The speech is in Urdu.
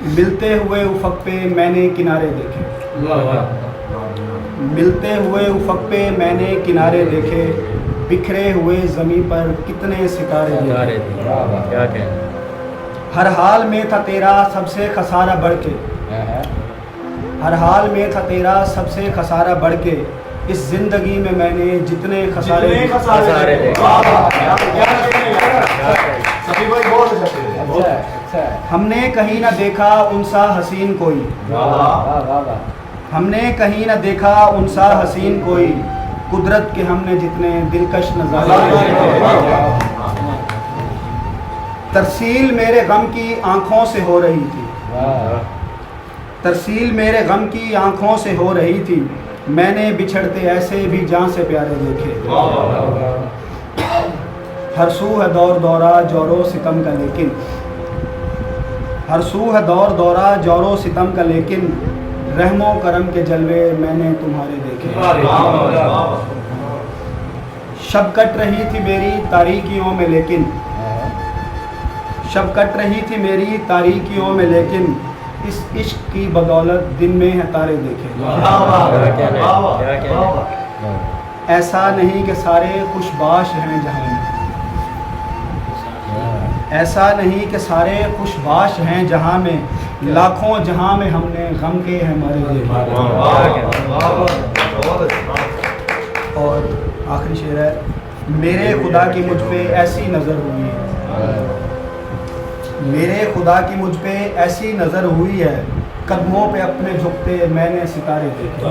ملتے ہوئے افق پہ میں نے کنارے دیکھے، ملتے ہوئے افق پہ میں نے کنارے دیکھے، بکھرے ہوئے زمیں پر کتنے ستارے دیکھے۔ ہر حال میں تھا تیرا سب سے خسارہ بڑھ کے، ہر حال میں تھا تیرا سب سے خسارہ بڑھ کے، اس زندگی میں میں نے جتنے خسارے دیکھے۔ ہم نے کہیں نہ دیکھا ان سا حسین کوئی، ہم نے کہیں نہ دیکھا ان سا حسین کوئی، قدرت کے ہم نے جتنے دلکش نظارے دیکھے۔ ترسیل میرے غم کی آنکھوں سے ہو رہی تھی، ترسیل میرے غم کی آنکھوں سے ہو رہی تھی، میں نے بچھڑتے ایسے بھی جان سے پیارے دیکھے۔ ہر سو ہے دور دورہ جور و ستم کا لیکن، ہر سو ہے دور دورہ جور و ستم کا لیکن، رحم و کرم کے جلوے میں نے تمہارے دیکھے۔ شب کٹ رہی تھی میری تاریکیوں میں لیکن، شب کٹ رہی تھی میری تاریکیوں میں لیکن، اس عشق کی بدولت دن میں ہے تارے دیکھے۔ ایسا نہیں کہ سارے خوش باش ہیں جہاں میں، ایسا نہیں کہ سارے خوش باش ہیں جہاں میں، لاکھوں جہاں میں ہم نے غم کے ہمارے دیکھے۔ اور آخری شعر ہے، میرے خدا کی مجھ پہ ایسی نظر ہوئی ہے، میرے خدا کی مجھ پہ ایسی نظر ہوئی ہے، قدموں پہ اپنے جھکتے میں نے ستارے دیکھے۔